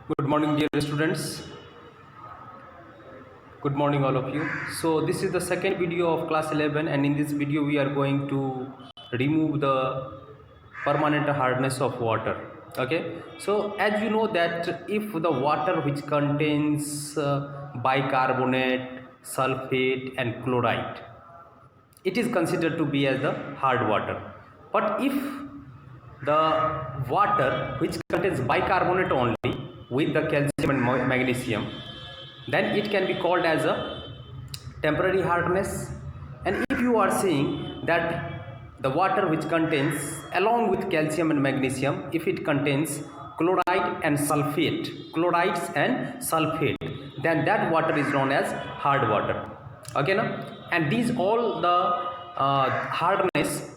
Good morning, dear students. Good morning, all of you. So, this is the second video of class 11, and in this video, we are going to remove the permanent hardness of water. Okay. So, as you know that if the water which contains bicarbonate, sulfate, and chloride, it is considered to be as the hard water. But if the water which contains bicarbonate only with the calcium and magnesium, then it can be called as a temporary hardness. And if you are seeing that the water which contains along with calcium and magnesium, if it contains chloride and sulfate, chlorides and sulfate, then that water is known as hard water. Okay now, and these all the hardness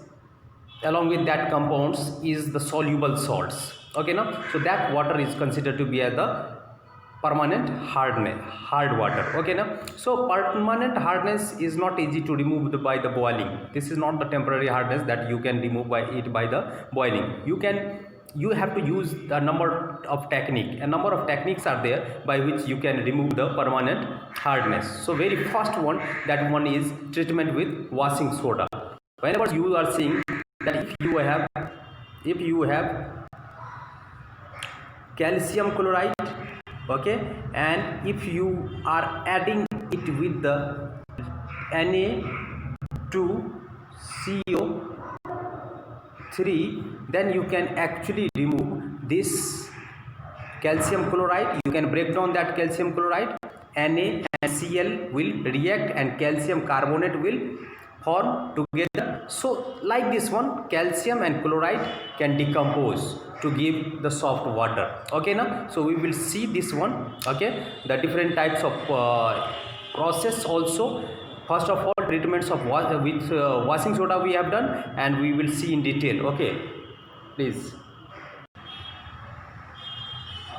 along with that compounds is the soluble salts. Okay now, so that water is considered to be as the permanent hard water. Okay now, so permanent hardness is not easy to remove by the boiling. This is not the temporary hardness that you can remove by the boiling. You have to use a number of techniques are there by which you can remove the permanent hardness. So very first one, that one is treatment with washing soda. Whenever you are seeing that if you have calcium chloride, okay, and if you are adding it with the Na2CO3, then you can actually remove this calcium chloride. You can break down that calcium chloride. Na and Cl will react and calcium carbonate will form together. So like this one, calcium and chloride can decompose to give the soft water. Okay now, so we will see this one. Okay, the different types of process also. First of all, treatments of with washing soda we have done, and we will see in detail. Okay, please.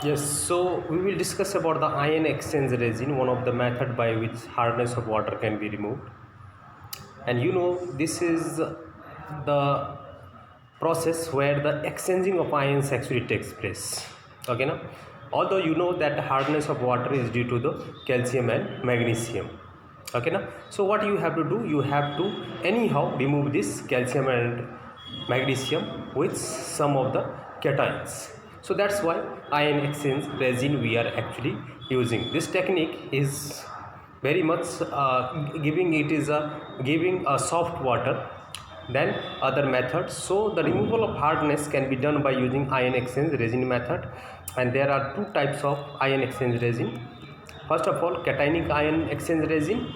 Yes, so we will discuss about the ion exchange resin, one of the method by which hardness of water can be removed. And you know, this is the process where the exchanging of ions actually takes place. Okay now, although you know that the hardness of water is due to the calcium and magnesium. Okay now, so what you have to do, you have to anyhow remove this calcium and magnesium with some of the cations. So that's why ion exchange resin we are actually using. This technique is very much giving a soft water than other methods. So the removal of hardness can be done by using ion exchange resin method, and there are two types of ion exchange resin. First of all, cationic ion exchange resin,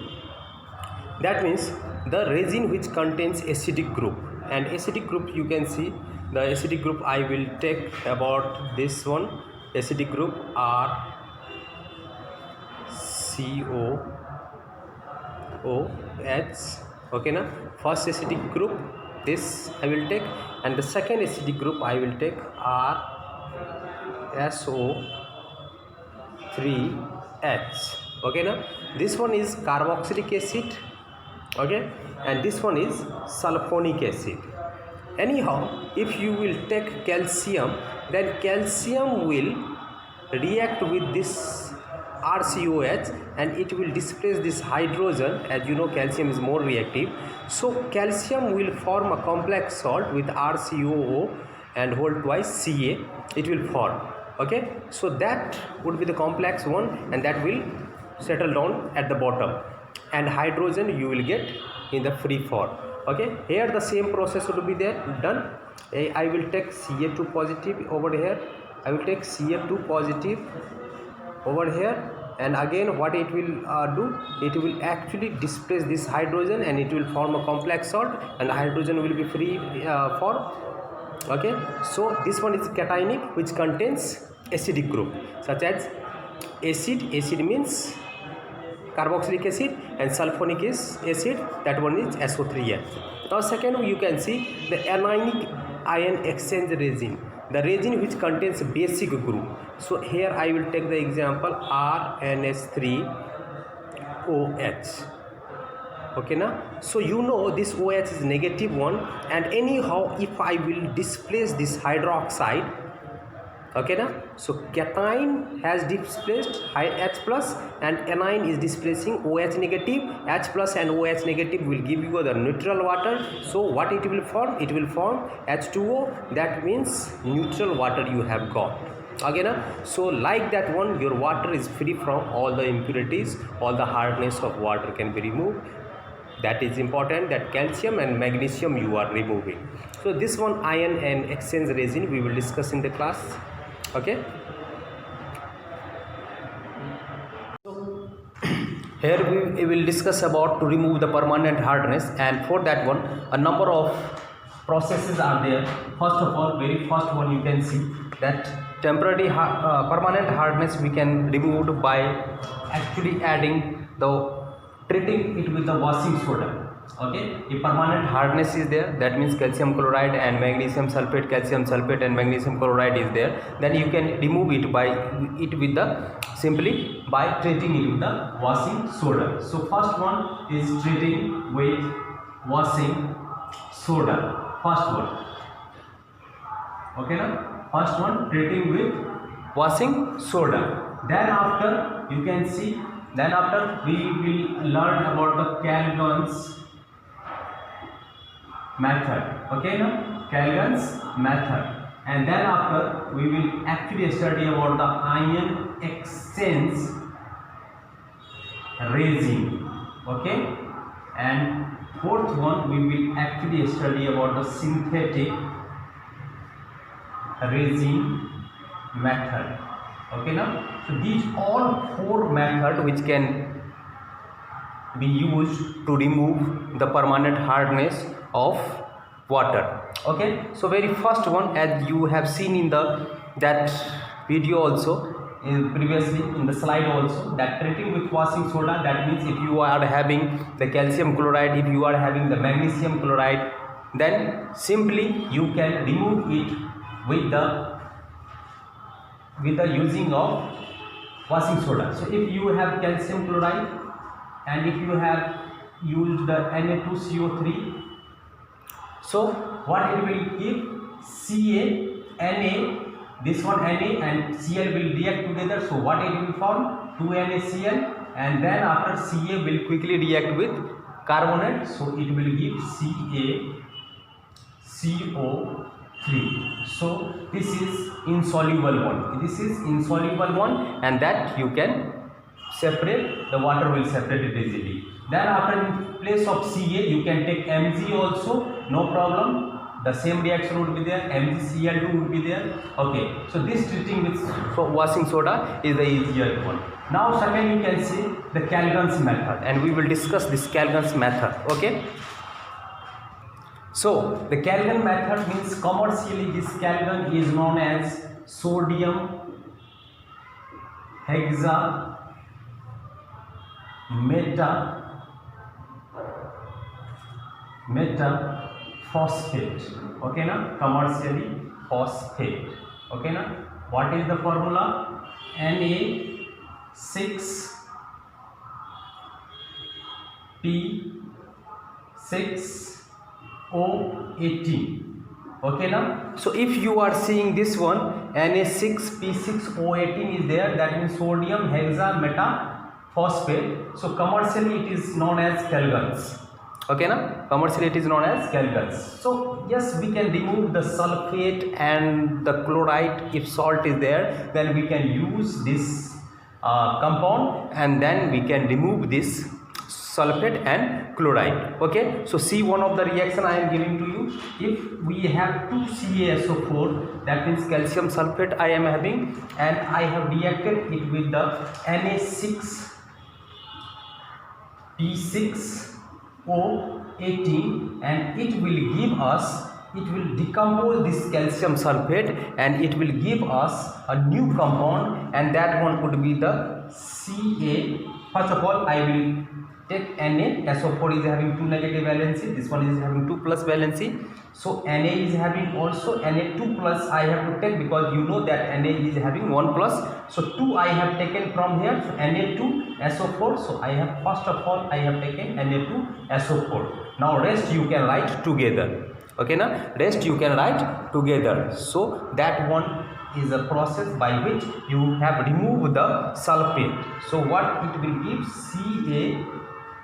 that means the resin which contains acidic group. And acidic group, you can see the acidic group I will take about this one. Acidic group are COOH. Okay now, first acidic group this I will take, and the second acidic group I will take RSO3H. Okay now, this one is carboxylic acid, okay, and this one is sulfonic acid. Anyhow, if you will take calcium, then calcium will react with this RCOH and it will displace this hydrogen. As you know, calcium is more reactive, so calcium will form a complex salt with RCOO and whole twice Ca it will form. Okay, so that would be the complex one, and that will settle down at the bottom, and hydrogen you will get in the free form. Okay, here the same process would be there done. I will take Ca2 positive over here, I will take Ca2 positive over here, and again what it will do, it will actually displace this hydrogen and it will form a complex salt, and hydrogen will be free form. Okay, so this one is cationic, which contains acidic group such as acid means carboxylic acid, and sulfonic is acid, that one is SO3H. Now second, you can see the anionic ion exchange resin, the resin which contains basic group. So here I will take the example RNS3OH. Okay now, so you know this OH is negative one, and anyhow if I will displace this hydroxide, Okay na? So cation has displaced H plus and anion is displacing OH negative. H plus and OH negative will give you the neutral water. So what it will form? It will form H2O. That means neutral water you have got. Okay na? So like that one, your water is free from all the impurities, all the hardness of water can be removed. That is important, that calcium and magnesium you are removing. So this one ion and exchange resin we will discuss in the class. Okay, so here we will discuss about to remove the permanent hardness, and for that one a number of processes are there. First of all, very first one, you can see that temporary permanent hardness we can remove by actually adding the treating it with the washing soda. Okay, if permanent hardness is there, that means calcium chloride and magnesium sulfate, calcium sulfate and magnesium chloride is there, then you can remove it by with the simply by treating it with the washing soda. So first one is treating with washing soda, first one. Okay now, first one treating with washing soda. Then after you can see, then after we will learn about the Calgon's method. Okay now, Calgon's method. And then after we will actually study about the ion exchange resin. Okay, and fourth one we will actually study about the synthetic resin method. Okay now, so these all four methods which can be used to remove the permanent hardness of water. Okay, so very first one, as you have seen in the that video also, previously in the slide also, that treating with washing soda, that means if you are having the calcium chloride, if you are having the magnesium chloride, then simply you can remove it with the using of washing soda. So if you have calcium chloride and if you have used the Na2CO3, so what it will give? Ca, Na, this one Na and Cl will react together. So what it will form? 2NaCl, and then after Ca will quickly react with carbonate. So it will give CaCO3. So this is insoluble one. This is insoluble one, and that you can separate. The water will separate it easily. Then after, in place of Ca you can take Mg also, no problem. The same reaction would be there. MgCl2 would be there. Okay. So this treating with washing soda is the easier one. Now second, you can see the Calgon's method, and we will discuss this Calgon's method. Okay. So the Calgon method means commercially this Calgon is known as sodium hexa metaphosphate. Okay na, commercially phosphate. Okay na, what is the formula? Na6P6O18. Okay now, so if you are seeing this one, Na6P6O18 is there, that means sodium hexametaphosphate. So commercially it is known as Calgon's. Okay na, commercially it is known as Calgon's. So yes, we can remove the sulfate and the chloride. If salt is there, then we can use this compound, and then we can remove this sulfate and chloride. Okay, so see one of the reaction I am giving to you. If we have 2 CaSO4, that means calcium sulfate I am having, and I have reacted it with the Na6P6O18, and it will give us, it will decompose this calcium sulfate and it will give us a new compound, and that one would be the Ca. First of all, I will take Na. SO4 is having 2 negative valency, this one is having 2 plus valency. So Na is having also Na2 plus I have to take, because you know that Na is having 1 plus. So 2 I have taken from here, so Na2 SO4. So I have, first of all I have taken Na2 SO4. Now rest you can write together. Okay now, rest you can write together. So that one is a process by which you have removed the sulfate. So what it will give?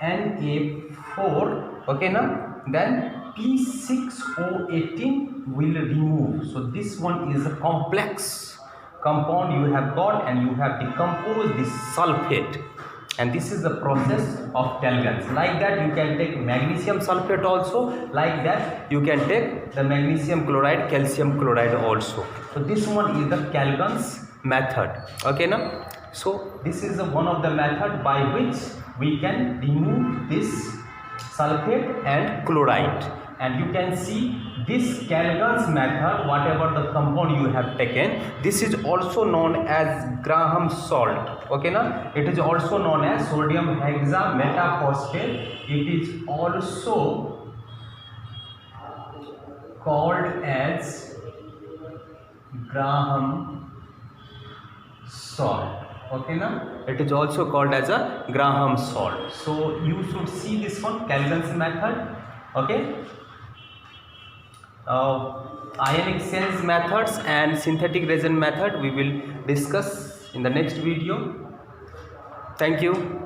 CaNa4, okay now, then P6O18 will remove. So this one is a complex compound you have got, and you have decomposed this sulfate, and this is the process of Calgans. Like that you can take magnesium sulfate also, like that you can take the magnesium chloride, calcium chloride also. So this one is the Calgans method, okay now. So this is one of the method by which we can remove this sulfate and chloride. And you can see this Calgans method, whatever the compound you have taken, this is also known as Graham salt, okay now. It is also known as sodium hexametaphosphate. It is also called as Graham salt, okay now. It is also called as a Graham salt. So you should see this one, Calgans method, okay. Ion exchange methods and synthetic resin method we will discuss in the next video. Thank you.